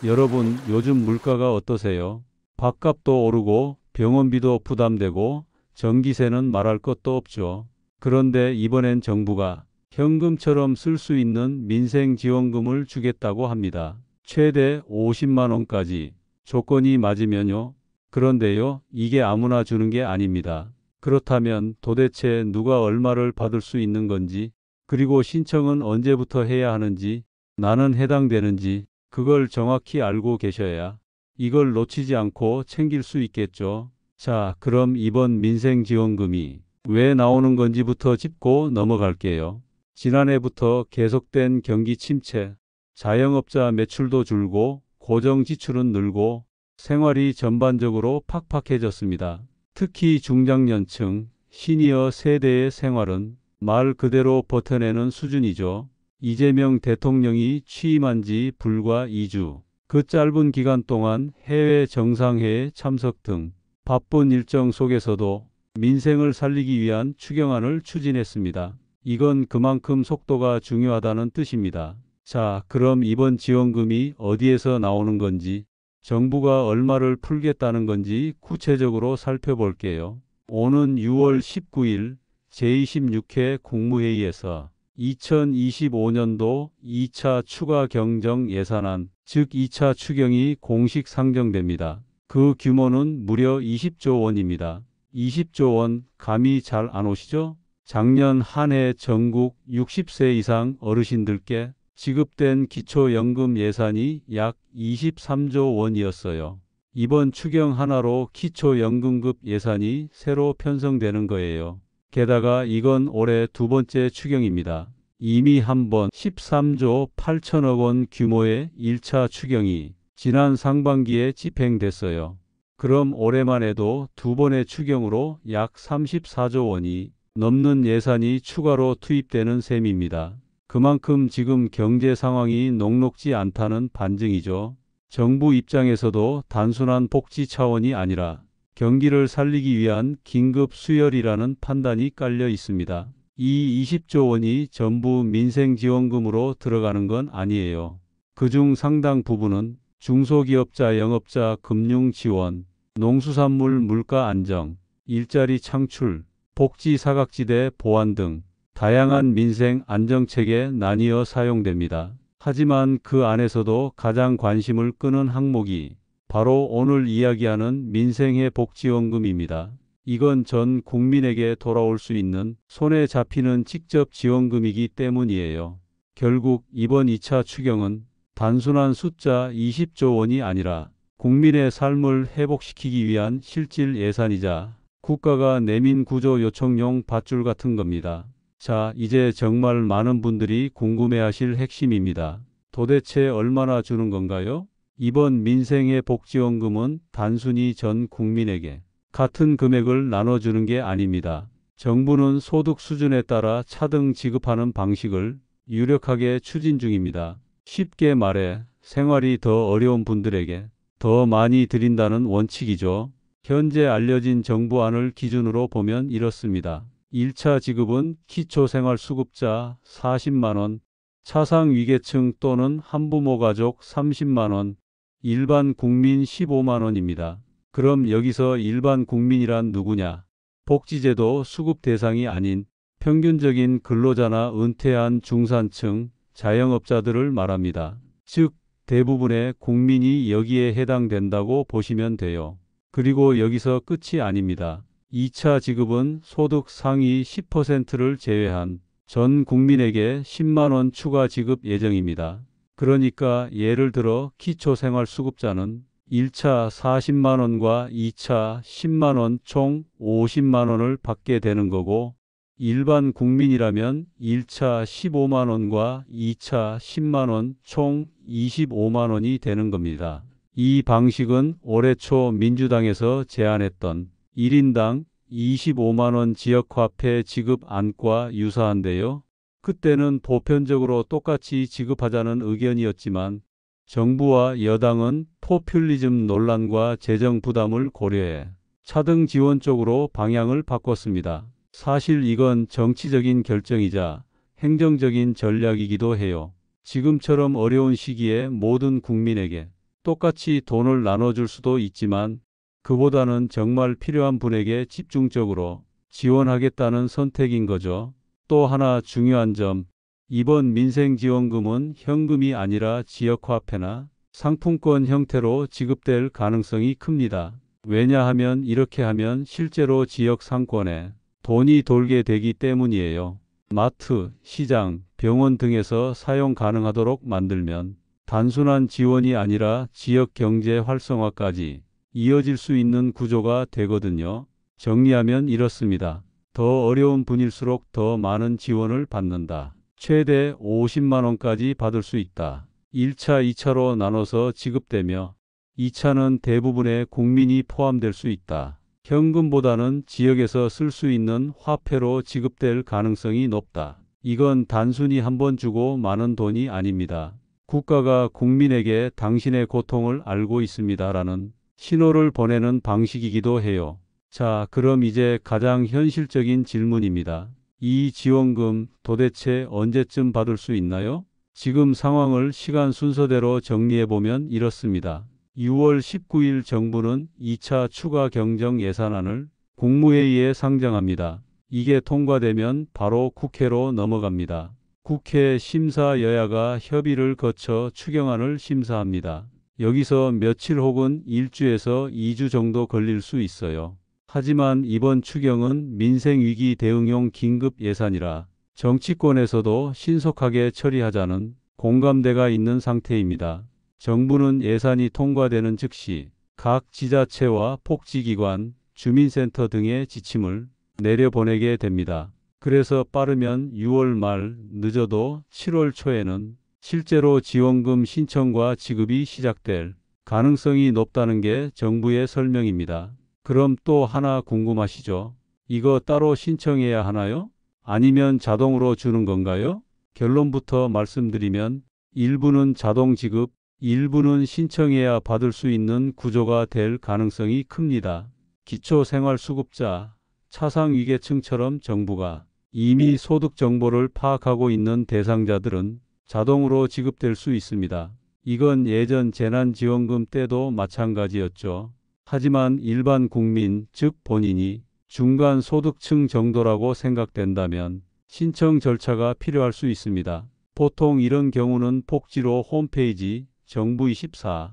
여러분, 요즘 물가가 어떠세요? 밥값도 오르고 병원비도 부담되고 전기세는 말할 것도 없죠. 그런데 이번엔 정부가 현금처럼 쓸 수 있는 민생지원금을 주겠다고 합니다. 최대 50만 원까지. 조건이 맞으면요. 그런데요, 이게 아무나 주는 게 아닙니다. 그렇다면 도대체 누가 얼마를 받을 수 있는 건지, 그리고 신청은 언제부터 해야 하는지, 나는 해당되는지, 그걸 정확히 알고 계셔야 이걸 놓치지 않고 챙길 수 있겠죠. 자, 그럼 이번 민생지원금이 왜 나오는 건지부터 짚고 넘어갈게요. 지난해부터 계속된 경기 침체, 자영업자 매출도 줄고 고정 지출은 늘고 생활이 전반적으로 팍팍해졌습니다. 특히 중장년층, 시니어 세대의 생활은 말 그대로 버텨내는 수준이죠. 이재명 대통령이 취임한 지 불과 2주, 그 짧은 기간 동안 해외 정상회의 참석 등 바쁜 일정 속에서도 민생을 살리기 위한 추경안을 추진했습니다. 이건 그만큼 속도가 중요하다는 뜻입니다. 자, 그럼 이번 지원금이 어디에서 나오는 건지, 정부가 얼마를 풀겠다는 건지 구체적으로 살펴볼게요. 오는 6월 19일 제26회 국무회의에서 2025년도 2차 추가 경정 예산안, 즉 2차 추경이 공식 상정됩니다. 그 규모는 무려 20조 원입니다. 20조 원 감이 잘 안 오시죠? 작년 한 해 전국 60세 이상 어르신들께 지급된 기초연금 예산이 약 23조 원이었어요. 이번 추경 하나로 기초연금급 예산이 새로 편성되는 거예요. 게다가 이건 올해 두 번째 추경입니다. 이미 한 번 13조 8천억 원 규모의 1차 추경이 지난 상반기에 집행됐어요. 그럼 올해만 해도 두 번의 추경으로 약 34조 원이 넘는 예산이 추가로 투입되는 셈입니다. 그만큼 지금 경제 상황이 녹록지 않다는 반증이죠. 정부 입장에서도 단순한 복지 차원이 아니라 경기를 살리기 위한 긴급 수혈이라는 판단이 깔려 있습니다. 이 20조 원이 전부 민생지원금으로 들어가는 건 아니에요. 그중 상당 부분은 중소기업자, 영업자 금융지원, 농수산물 물가 안정, 일자리 창출, 복지 사각지대 보완 등 다양한 민생 안정책에 나뉘어 사용됩니다. 하지만 그 안에서도 가장 관심을 끄는 항목이 바로 오늘 이야기하는 민생의 복지원금입니다. 이건 전 국민에게 돌아올 수 있는 손에 잡히는 직접 지원금이기 때문이에요. 결국 이번 2차 추경은 단순한 숫자 20조 원이 아니라 국민의 삶을 회복시키기 위한 실질 예산이자 국가가 내민 구조 요청용 밧줄 같은 겁니다. 자, 이제 정말 많은 분들이 궁금해하실 핵심입니다. 도대체 얼마나 주는 건가요? 이번 민생의 복지원금은 단순히 전 국민에게 같은 금액을 나눠주는 게 아닙니다. 정부는 소득 수준에 따라 차등 지급하는 방식을 유력하게 추진 중입니다. 쉽게 말해 생활이 더 어려운 분들에게 더 많이 드린다는 원칙이죠. 현재 알려진 정부안을 기준으로 보면 이렇습니다. 1차 지급은 기초생활수급자 40만 원, 차상위계층 또는 한부모 가족 30만 원, 일반 국민 15만 원입니다. 그럼 여기서 일반 국민이란 누구냐? 복지제도 수급 대상이 아닌 평균적인 근로자나 은퇴한 중산층, 자영업자들을 말합니다. 즉, 대부분의 국민이 여기에 해당된다고 보시면 돼요. 그리고 여기서 끝이 아닙니다. 2차 지급은 소득 상위 10%를 제외한 전 국민에게 10만 원 추가 지급 예정입니다. 그러니까 예를 들어 기초생활수급자는 1차 40만 원과 2차 10만 원 총 50만 원을 받게 되는 거고, 일반 국민이라면 1차 15만 원과 2차 10만 원 총 25만 원이 되는 겁니다. 이 방식은 올해 초 민주당에서 제안했던 1인당 25만 원 지역화폐 지급 안과 유사한데요. 그때는 보편적으로 똑같이 지급하자는 의견이었지만 정부와 여당은 포퓰리즘 논란과 재정 부담을 고려해 차등 지원 쪽으로 방향을 바꿨습니다. 사실 이건 정치적인 결정이자 행정적인 전략이기도 해요. 지금처럼 어려운 시기에 모든 국민에게 똑같이 돈을 나눠줄 수도 있지만 그보다는 정말 필요한 분에게 집중적으로 지원하겠다는 선택인 거죠. 또 하나 중요한 점, 이번 민생지원금은 현금이 아니라 지역화폐나 상품권 형태로 지급될 가능성이 큽니다. 왜냐하면 이렇게 하면 실제로 지역 상권에 돈이 돌게 되기 때문이에요. 마트, 시장, 병원 등에서 사용 가능하도록 만들면 단순한 지원이 아니라 지역 경제 활성화까지 이어질 수 있는 구조가 되거든요. 정리하면 이렇습니다. 더 어려운 분일수록 더 많은 지원을 받는다. 최대 50만 원까지 받을 수 있다. 1차, 2차로 나눠서 지급되며 2차는 대부분의 국민이 포함될 수 있다. 현금보다는 지역에서 쓸 수 있는 화폐로 지급될 가능성이 높다. 이건 단순히 한 번 주고 마는 돈이 아닙니다. 국가가 국민에게 당신의 고통을 알고 있습니다라는 신호를 보내는 방식이기도 해요. 자, 그럼 이제 가장 현실적인 질문입니다. 이 지원금 도대체 언제쯤 받을 수 있나요? 지금 상황을 시간 순서대로 정리해보면 이렇습니다. 6월 19일 정부는 2차 추가 경정 예산안을 국무회의에 상정합니다. 이게 통과되면 바로 국회로 넘어갑니다. 국회 심사 여야가 협의를 거쳐 추경안을 심사합니다. 여기서 며칠 혹은 1주에서 2주 정도 걸릴 수 있어요. 하지만 이번 추경은 민생위기 대응용 긴급 예산이라 정치권에서도 신속하게 처리하자는 공감대가 있는 상태입니다. 정부는 예산이 통과되는 즉시 각 지자체와 복지기관, 주민센터 등의 지침을 내려보내게 됩니다. 그래서 빠르면 6월 말, 늦어도 7월 초에는 실제로 지원금 신청과 지급이 시작될 가능성이 높다는 게 정부의 설명입니다. 그럼 또 하나 궁금하시죠? 이거 따로 신청해야 하나요? 아니면 자동으로 주는 건가요? 결론부터 말씀드리면 일부는 자동 지급, 일부는 신청해야 받을 수 있는 구조가 될 가능성이 큽니다. 기초생활수급자, 차상위계층처럼 정부가 이미 소득 정보를 파악하고 있는 대상자들은 자동으로 지급될 수 있습니다. 이건 예전 재난지원금 때도 마찬가지였죠. 하지만 일반 국민, 즉 본인이 중간 소득층 정도라고 생각된다면 신청 절차가 필요할 수 있습니다. 보통 이런 경우는 복지로 홈페이지 정부24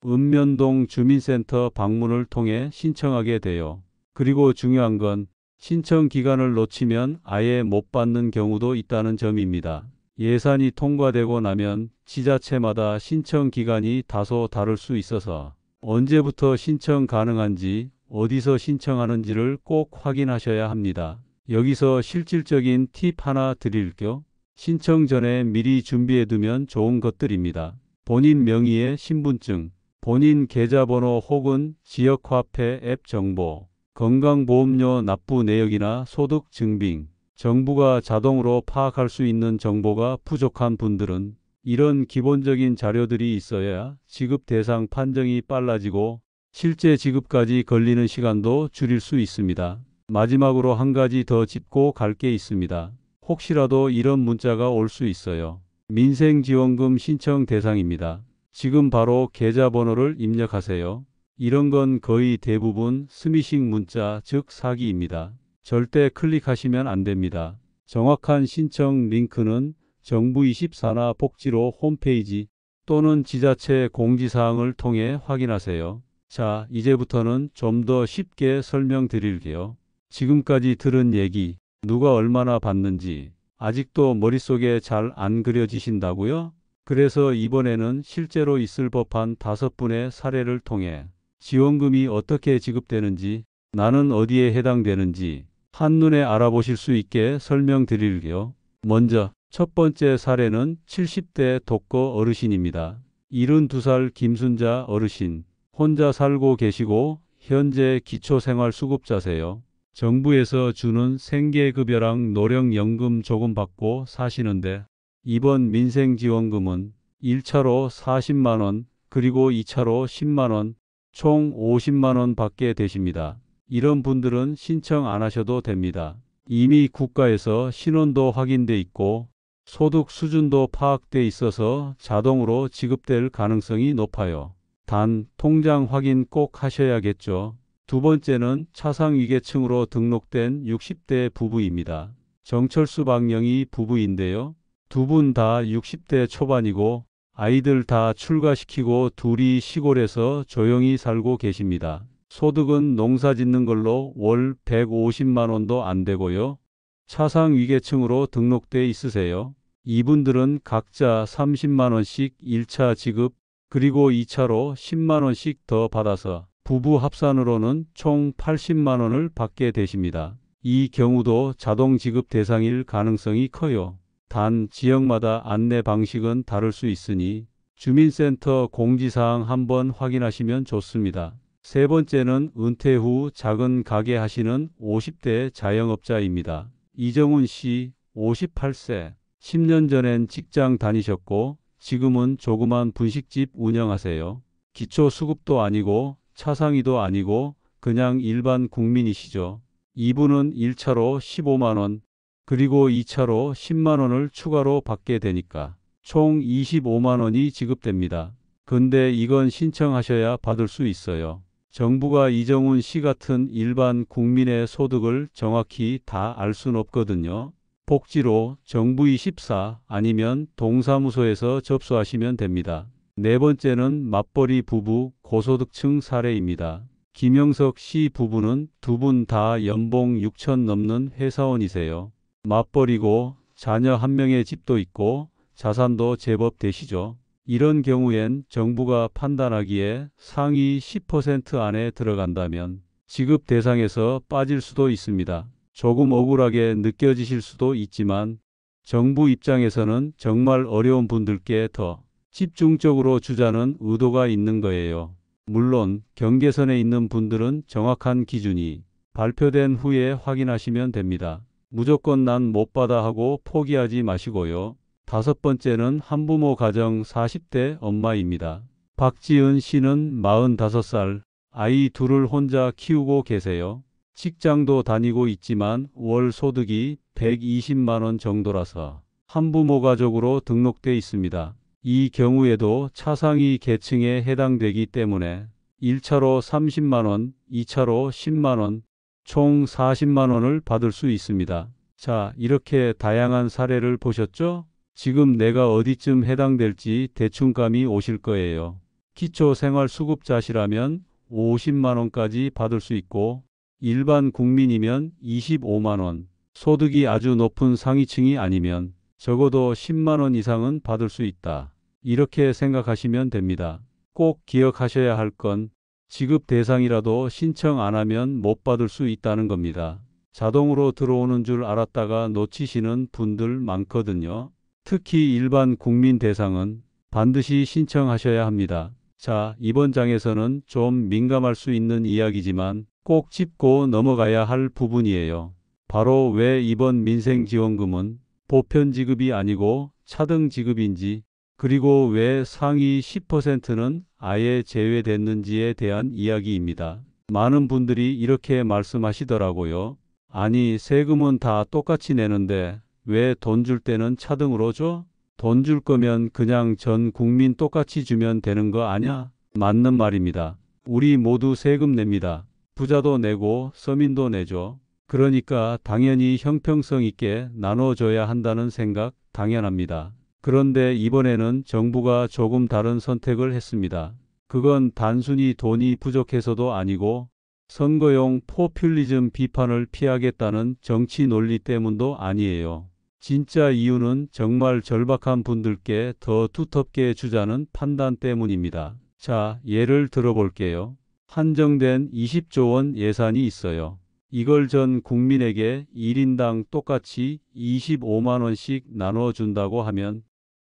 읍면동 주민센터 방문을 통해 신청하게 돼요. 그리고 중요한 건 신청 기간을 놓치면 아예 못 받는 경우도 있다는 점입니다. 예산이 통과되고 나면 지자체마다 신청 기간이 다소 다를 수 있어서 언제부터 신청 가능한지, 어디서 신청하는지를 꼭 확인하셔야 합니다. 여기서 실질적인 팁 하나 드릴게요. 신청 전에 미리 준비해두면 좋은 것들입니다. 본인 명의의 신분증, 본인 계좌번호 혹은 지역화폐 앱 정보, 건강보험료 납부 내역이나 소득 증빙, 정부가 자동으로 파악할 수 있는 정보가 부족한 분들은 이런 기본적인 자료들이 있어야 지급 대상 판정이 빨라지고 실제 지급까지 걸리는 시간도 줄일 수 있습니다. 마지막으로 한 가지 더 짚고 갈 게 있습니다. 혹시라도 이런 문자가 올 수 있어요. 민생지원금 신청 대상입니다. 지금 바로 계좌번호를 입력하세요. 이런 건 거의 대부분 스미싱 문자, 즉 사기입니다. 절대 클릭하시면 안 됩니다. 정확한 신청 링크는 정부24나 복지로 홈페이지 또는 지자체 공지사항을 통해 확인하세요. 자, 이제부터는 좀 더 쉽게 설명드릴게요. 지금까지 들은 얘기, 누가 얼마나 받는지 아직도 머릿속에 잘 안 그려지신다고요? 그래서 이번에는 실제로 있을 법한 5분의 사례를 통해 지원금이 어떻게 지급되는지, 나는 어디에 해당되는지 한눈에 알아보실 수 있게 설명드릴게요. 먼저 첫 번째 사례는 70대 독거 어르신입니다. 72살 김순자 어르신, 혼자 살고 계시고 현재 기초생활수급자세요. 정부에서 주는 생계급여랑 노령연금 조금 받고 사시는데 이번 민생지원금은 1차로 40만 원, 그리고 2차로 10만 원, 총 50만 원 받게 되십니다. 이런 분들은 신청 안 하셔도 됩니다. 이미 국가에서 신원도 확인돼 있고 소득 수준도 파악돼 있어서 자동으로 지급될 가능성이 높아요. 단 통장 확인 꼭 하셔야겠죠. 두 번째는 차상위계층으로 등록된 60대 부부입니다. 정철수 박영희 부부인데요. 두 분 다 60대 초반이고 아이들 다 출가시키고 둘이 시골에서 조용히 살고 계십니다. 소득은 농사 짓는 걸로 월 150만 원도 안 되고요. 차상위계층으로 등록돼 있으세요. 이분들은 각자 30만 원씩 1차 지급 그리고 2차로 10만 원씩 더 받아서 부부 합산으로는 총 80만 원을 받게 되십니다. 이 경우도 자동 지급 대상일 가능성이 커요. 단 지역마다 안내 방식은 다를 수 있으니 주민센터 공지사항 한번 확인하시면 좋습니다. 세 번째는 은퇴 후 작은 가게 하시는 50대 자영업자입니다. 이정훈 씨 58세. 10년 전엔 직장 다니셨고 지금은 조그만 분식집 운영하세요. 기초수급도 아니고 차상위도 아니고 그냥 일반 국민이시죠. 이분은 1차로 15만 원 그리고 2차로 10만 원을 추가로 받게 되니까 총 25만 원이 지급됩니다. 근데 이건 신청하셔야 받을 수 있어요. 정부가 이정훈 씨 같은 일반 국민의 소득을 정확히 다 알 순 없거든요. 복지로 정부24 아니면 동사무소에서 접수하시면 됩니다. 네 번째는 맞벌이 부부 고소득층 사례입니다. 김영석 씨 부부는 두 분 다 연봉 6천 넘는 회사원이세요. 맞벌이고 자녀 한 명의 집도 있고 자산도 제법 되시죠. 이런 경우엔 정부가 판단하기에 상위 10% 안에 들어간다면 지급 대상에서 빠질 수도 있습니다. 조금 억울하게 느껴지실 수도 있지만 정부 입장에서는 정말 어려운 분들께 더 집중적으로 주자는 의도가 있는 거예요. 물론 경계선에 있는 분들은 정확한 기준이 발표된 후에 확인하시면 됩니다. 무조건 난 못 받아 하고 포기하지 마시고요. 다섯 번째는 한부모 가정 40대 엄마입니다. 박지은 씨는 45살, 아이 둘을 혼자 키우고 계세요. 직장도 다니고 있지만 월 소득이 120만 원 정도라서 한부모 가족으로 등록돼 있습니다. 이 경우에도 차상위 계층에 해당되기 때문에 1차로 30만 원, 2차로 10만 원, 총 40만 원을 받을 수 있습니다. 자, 이렇게 다양한 사례를 보셨죠? 지금 내가 어디쯤 해당될지 대충감이 오실 거예요. 기초생활수급자시라면 50만 원까지 받을 수 있고 일반 국민이면 25만 원, 소득이 아주 높은 상위층이 아니면 적어도 10만 원 이상은 받을 수 있다. 이렇게 생각하시면 됩니다. 꼭 기억하셔야 할 건 지급 대상이라도 신청 안 하면 못 받을 수 있다는 겁니다. 자동으로 들어오는 줄 알았다가 놓치시는 분들 많거든요. 특히 일반 국민 대상은 반드시 신청하셔야 합니다. 자, 이번 장에서는 좀 민감할 수 있는 이야기지만 꼭 짚고 넘어가야 할 부분이에요. 바로 왜 이번 민생지원금은 보편 지급이 아니고 차등 지급인지, 그리고 왜 상위 10%는 아예 제외됐는지에 대한 이야기입니다. 많은 분들이 이렇게 말씀하시더라고요. 아니, 세금은 다 똑같이 내는데 왜 돈 줄 때는 차등으로 줘? 돈 줄 거면 그냥 전 국민 똑같이 주면 되는 거 아냐? 맞는 말입니다. 우리 모두 세금 냅니다. 부자도 내고 서민도 내죠. 그러니까 당연히 형평성 있게 나눠줘야 한다는 생각 당연합니다. 그런데 이번에는 정부가 조금 다른 선택을 했습니다. 그건 단순히 돈이 부족해서도 아니고 선거용 포퓰리즘 비판을 피하겠다는 정치 논리 때문도 아니에요. 진짜 이유는 정말 절박한 분들께 더 두텁게 주자는 판단 때문입니다. 자, 예를 들어볼게요. 한정된 20조 원 예산이 있어요. 이걸 전 국민에게 1인당 똑같이 25만 원씩 나눠준다고 하면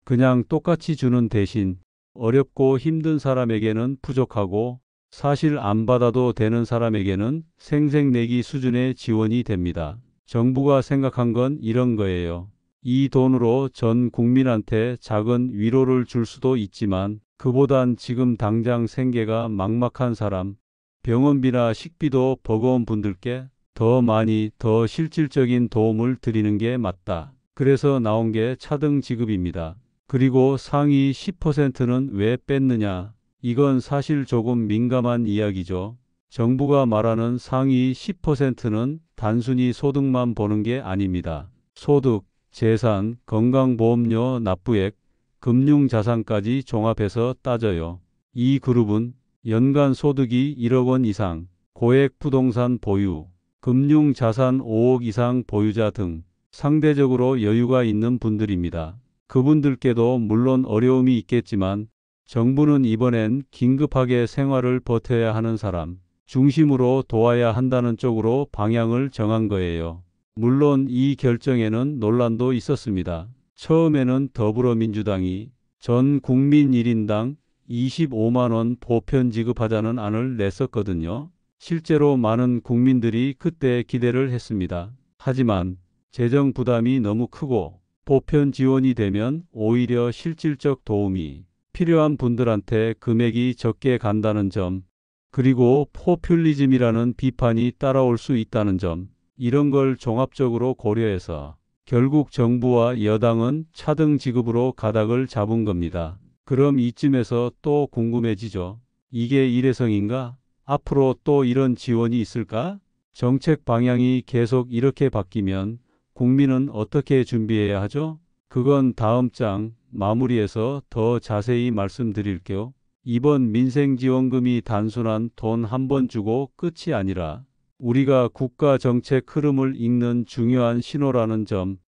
그냥 똑같이 주는 대신 어렵고 힘든 사람에게는 부족하고 사실 안 받아도 되는 사람에게는 생색내기 수준의 지원이 됩니다. 정부가 생각한 건 이런 거예요. 이 돈으로 전 국민한테 작은 위로를 줄 수도 있지만 그보단 지금 당장 생계가 막막한 사람, 병원비나 식비도 버거운 분들께 더 많이 더 실질적인 도움을 드리는 게 맞다. 그래서 나온 게 차등 지급입니다. 그리고 상위 10%는 왜 뺐느냐? 이건 사실 조금 민감한 이야기죠. 정부가 말하는 상위 10%는 단순히 소득만 보는 게 아닙니다. 소득, 재산, 건강보험료, 납부액, 금융자산까지 종합해서 따져요. 이 그룹은 연간 소득이 1억 원 이상, 고액 부동산 보유, 금융자산 5억 이상 보유자 등 상대적으로 여유가 있는 분들입니다. 그분들께도 물론 어려움이 있겠지만 정부는 이번엔 긴급하게 생활을 버텨야 하는 사람 중심으로 도와야 한다는 쪽으로 방향을 정한 거예요. 물론 이 결정에는 논란도 있었습니다. 처음에는 더불어민주당이 전 국민 1인당 25만 원 보편 지급하자는 안을 냈었거든요. 실제로 많은 국민들이 그때 기대를 했습니다. 하지만 재정 부담이 너무 크고 보편 지원이 되면 오히려 실질적 도움이 필요한 분들한테 금액이 적게 간다는 점, 그리고 포퓰리즘이라는 비판이 따라올 수 있다는 점, 이런 걸 종합적으로 고려해서 결국 정부와 여당은 차등 지급으로 가닥을 잡은 겁니다. 그럼 이쯤에서 또 궁금해지죠. 이게 일회성인가? 앞으로 또 이런 지원이 있을까? 정책 방향이 계속 이렇게 바뀌면 국민은 어떻게 준비해야 하죠? 그건 다음 장 마무리해서 더 자세히 말씀드릴게요. 이번 민생지원금이 단순한 돈 한 번 주고 끝이 아니라 우리가 국가 정책 흐름을 읽는 중요한 신호라는 점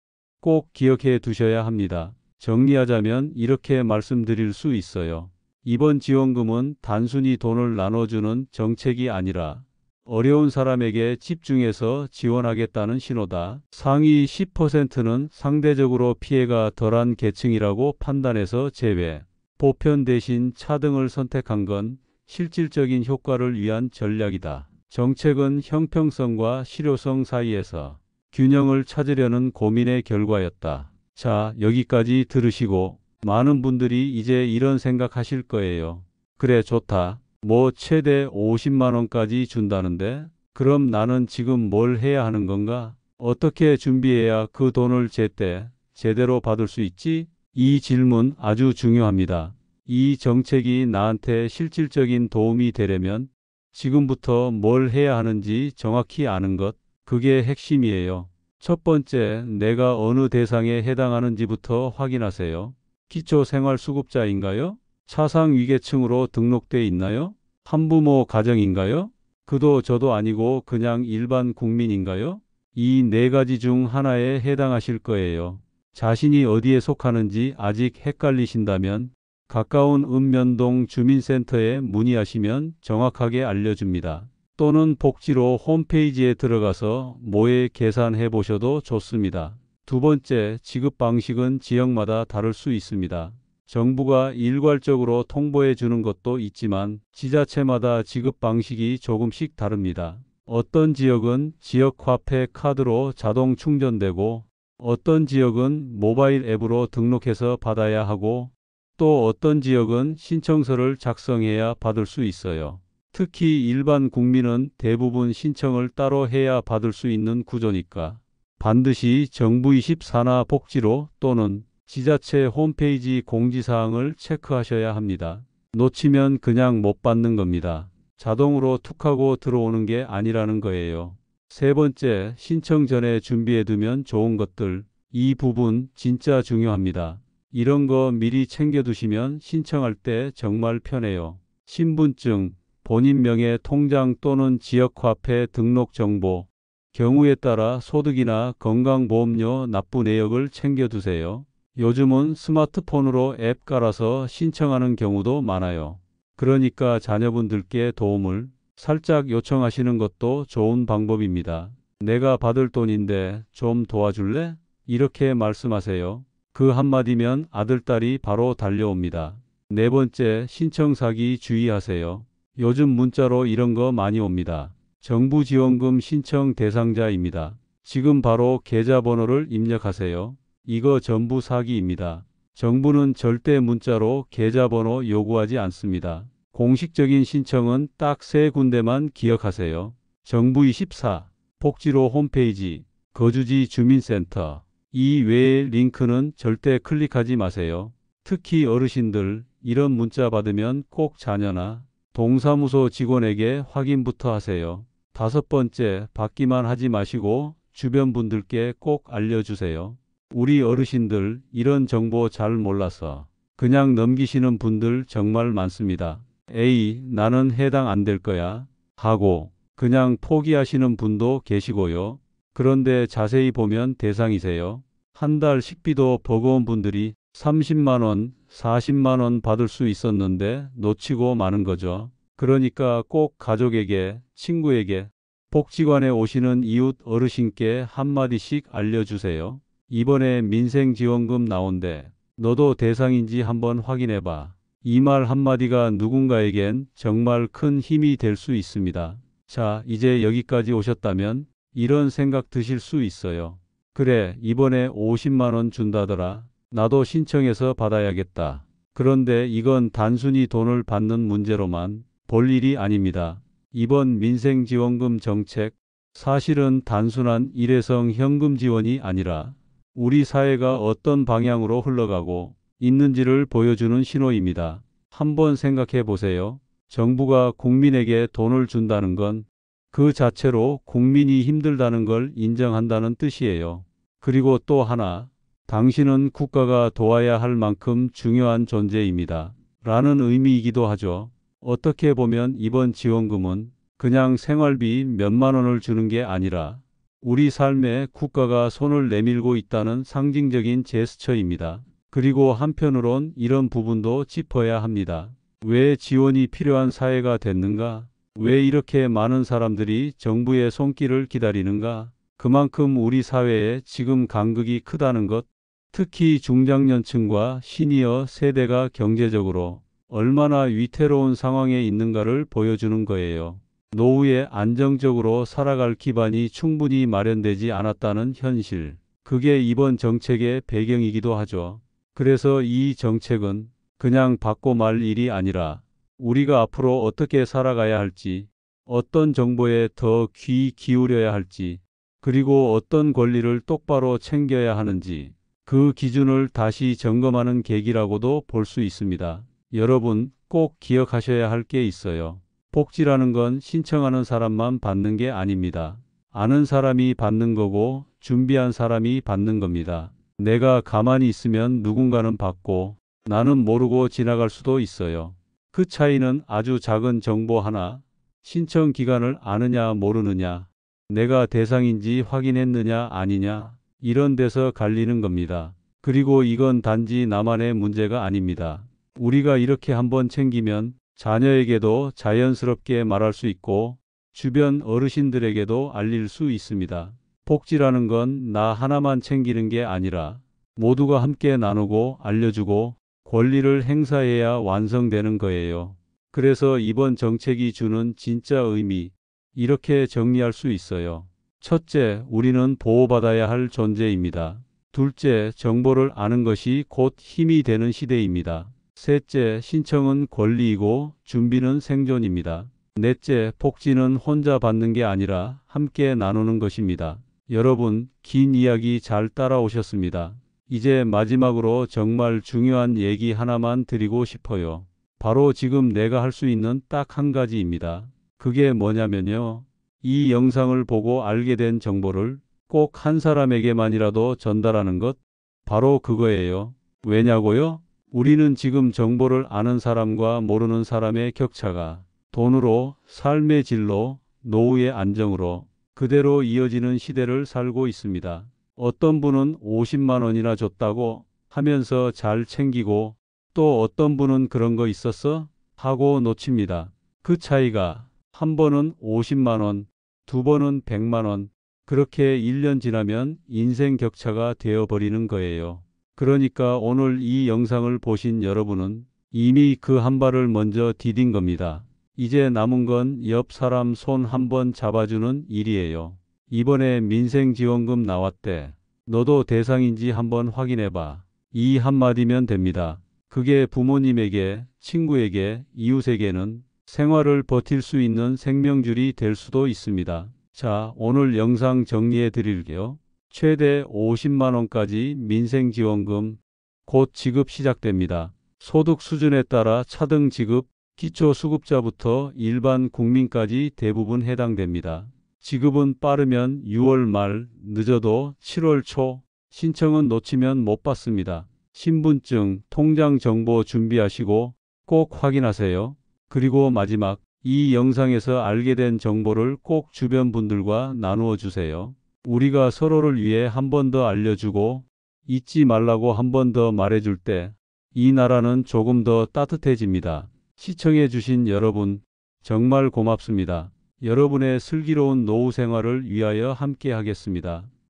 꼭 기억해 두셔야 합니다. 정리하자면 이렇게 말씀드릴 수 있어요. 이번 지원금은 단순히 돈을 나눠주는 정책이 아니라 어려운 사람에게 집중해서 지원하겠다는 신호다. 상위 10%는 상대적으로 피해가 덜한 계층이라고 판단해서 제외, 보편 대신 차등을 선택한 건 실질적인 효과를 위한 전략이다. 정책은 형평성과 실효성 사이에서 균형을 찾으려는 고민의 결과였다. 자, 여기까지 들으시고 많은 분들이 이제 이런 생각하실 거예요. 그래, 좋다. 뭐 최대 50만 원까지 준다는데 그럼 나는 지금 뭘 해야 하는 건가? 어떻게 준비해야 그 돈을 제때 제대로 받을 수 있지? 이 질문 아주 중요합니다. 이 정책이 나한테 실질적인 도움이 되려면 지금부터 뭘 해야 하는지 정확히 아는 것, 그게 핵심이에요. 첫 번째, 내가 어느 대상에 해당하는지부터 확인하세요. 기초생활수급자인가요? 차상위계층으로 등록돼 있나요? 한부모 가정인가요? 그도 저도 아니고 그냥 일반 국민인가요? 이 네 가지 중 하나에 해당하실 거예요. 자신이 어디에 속하는지 아직 헷갈리신다면 가까운 읍면동 주민센터에 문의하시면 정확하게 알려줍니다. 또는 복지로 홈페이지에 들어가서 모의 계산해 보셔도 좋습니다. 두 번째, 지급 방식은 지역마다 다를 수 있습니다. 정부가 일괄적으로 통보해 주는 것도 있지만 지자체마다 지급 방식이 조금씩 다릅니다. 어떤 지역은 지역 화폐 카드로 자동 충전되고 어떤 지역은 모바일 앱으로 등록해서 받아야 하고 또 어떤 지역은 신청서를 작성해야 받을 수 있어요. 특히 일반 국민은 대부분 신청을 따로 해야 받을 수 있는 구조니까 반드시 정부24나 복지로 또는 지자체 홈페이지 공지사항을 체크하셔야 합니다. 놓치면 그냥 못 받는 겁니다. 자동으로 툭하고 들어오는 게 아니라는 거예요. 세 번째, 신청 전에 준비해두면 좋은 것들. 이 부분 진짜 중요합니다. 이런 거 미리 챙겨두시면 신청할 때 정말 편해요. 신분증, 본인 명의 통장 또는 지역화폐 등록 정보, 경우에 따라 소득이나 건강보험료 납부 내역을 챙겨두세요. 요즘은 스마트폰으로 앱 깔아서 신청하는 경우도 많아요. 그러니까 자녀분들께 도움을 살짝 요청하시는 것도 좋은 방법입니다. 내가 받을 돈인데 좀 도와줄래? 이렇게 말씀하세요. 그 한마디면 아들딸이 바로 달려옵니다. 네 번째, 신청 사기 주의하세요. 요즘 문자로 이런 거 많이 옵니다. 정부 지원금 신청 대상자입니다. 지금 바로 계좌번호를 입력하세요. 이거 전부 사기입니다. 정부는 절대 문자로 계좌번호 요구하지 않습니다. 공식적인 신청은 딱 세 군데만 기억하세요. 정부24, 복지로 홈페이지, 거주지 주민센터. 이 외의 링크는 절대 클릭하지 마세요. 특히 어르신들, 이런 문자 받으면 꼭 자녀나 동사무소 직원에게 확인부터 하세요. 5번째, 받기만 하지 마시고 주변 분들께 꼭 알려주세요. 우리 어르신들 이런 정보 잘 몰라서 그냥 넘기시는 분들 정말 많습니다. 에이, 나는 해당 안 될 거야 하고 그냥 포기하시는 분도 계시고요. 그런데 자세히 보면 대상이세요. 한 달 식비도 버거운 분들이 30만 원, 40만 원 받을 수 있었는데 놓치고 마는 거죠. 그러니까 꼭 가족에게, 친구에게, 복지관에 오시는 이웃 어르신께 한마디씩 알려주세요. 이번에 민생지원금 나온대. 너도 대상인지 한번 확인해봐. 이 말 한마디가 누군가에겐 정말 큰 힘이 될 수 있습니다. 자, 이제 여기까지 오셨다면 이런 생각 드실 수 있어요. 그래, 이번에 50만 원 준다더라. 나도 신청해서 받아야겠다. 그런데 이건 단순히 돈을 받는 문제로만 볼 일이 아닙니다. 이번 민생지원금 정책, 사실은 단순한 일회성 현금 지원이 아니라 우리 사회가 어떤 방향으로 흘러가고 있는지를 보여주는 신호입니다. 한번 생각해 보세요. 정부가 국민에게 돈을 준다는 건 그 자체로 국민이 힘들다는 걸 인정한다는 뜻이에요. 그리고 또 하나, 당신은 국가가 도와야 할 만큼 중요한 존재입니다. 라는 의미이기도 하죠. 어떻게 보면 이번 지원금은 그냥 생활비 몇만 원을 주는 게 아니라 우리 삶에 국가가 손을 내밀고 있다는 상징적인 제스처입니다. 그리고 한편으론 이런 부분도 짚어야 합니다. 왜 지원이 필요한 사회가 됐는가? 왜 이렇게 많은 사람들이 정부의 손길을 기다리는가? 그만큼 우리 사회에 지금 간극이 크다는 것, 특히 중장년층과 시니어 세대가 경제적으로 얼마나 위태로운 상황에 있는가를 보여주는 거예요. 노후에 안정적으로 살아갈 기반이 충분히 마련되지 않았다는 현실. 그게 이번 정책의 배경이기도 하죠. 그래서 이 정책은 그냥 받고 말 일이 아니라 우리가 앞으로 어떻게 살아가야 할지, 어떤 정보에 더 귀 기울여야 할지, 그리고 어떤 권리를 똑바로 챙겨야 하는지 그 기준을 다시 점검하는 계기라고도 볼 수 있습니다. 여러분 꼭 기억하셔야 할 게 있어요. 복지라는 건 신청하는 사람만 받는 게 아닙니다. 아는 사람이 받는 거고 준비한 사람이 받는 겁니다. 내가 가만히 있으면 누군가는 받고 나는 모르고 지나갈 수도 있어요. 그 차이는 아주 작은 정보 하나, 신청 기간을 아느냐 모르느냐, 내가 대상인지 확인했느냐 아니냐, 이런 데서 갈리는 겁니다. 그리고 이건 단지 나만의 문제가 아닙니다. 우리가 이렇게 한번 챙기면 자녀에게도 자연스럽게 말할 수 있고 주변 어르신들에게도 알릴 수 있습니다. 복지라는 건 나 하나만 챙기는 게 아니라 모두가 함께 나누고 알려주고 권리를 행사해야 완성되는 거예요. 그래서 이번 정책이 주는 진짜 의미, 이렇게 정리할 수 있어요. 첫째, 우리는 보호받아야 할 존재입니다. 둘째, 정보를 아는 것이 곧 힘이 되는 시대입니다. 셋째, 신청은 권리이고 준비는 생존입니다. 넷째, 복지는 혼자 받는 게 아니라 함께 나누는 것입니다. 여러분, 긴 이야기 잘 따라오셨습니다. 이제 마지막으로 정말 중요한 얘기 하나만 드리고 싶어요. 바로 지금 내가 할 수 있는 딱 한 가지입니다. 그게 뭐냐면요. 이 영상을 보고 알게 된 정보를 꼭 한 사람에게만이라도 전달하는 것, 바로 그거예요. 왜냐고요? 우리는 지금 정보를 아는 사람과 모르는 사람의 격차가 돈으로, 삶의 질로, 노후의 안정으로 그대로 이어지는 시대를 살고 있습니다. 어떤 분은 50만 원이나 줬다고 하면서 잘 챙기고 또 어떤 분은 그런 거 있었어? 하고 놓칩니다. 그 차이가 한 번은 50만 원, 두 번은 100만 원, 그렇게 1년 지나면 인생 격차가 되어버리는 거예요. 그러니까 오늘 이 영상을 보신 여러분은 이미 그 한 발을 먼저 디딘 겁니다. 이제 남은 건 옆 사람 손 한번 잡아주는 일이에요. 이번에 민생지원금 나왔대. 너도 대상인지 한번 확인해봐. 이 한마디면 됩니다. 그게 부모님에게, 친구에게, 이웃에게는 생활을 버틸 수 있는 생명줄이 될 수도 있습니다. 자, 오늘 영상 정리해 드릴게요. 최대 50만 원까지 민생지원금 곧 지급 시작됩니다. 소득 수준에 따라 차등 지급, 기초수급자부터 일반 국민까지 대부분 해당됩니다. 지급은 빠르면 6월 말, 늦어도 7월 초, 신청은 놓치면 못 받습니다. 신분증, 통장 정보 준비하시고 꼭 확인하세요. 그리고 마지막, 이 영상에서 알게 된 정보를 꼭 주변 분들과 나누어 주세요. 우리가 서로를 위해 한 번 더 알려주고 잊지 말라고 한 번 더 말해줄 때 이 나라는 조금 더 따뜻해집니다. 시청해 주신 여러분 정말 고맙습니다. 여러분의 슬기로운 노후 생활을 위하여 함께 하겠습니다.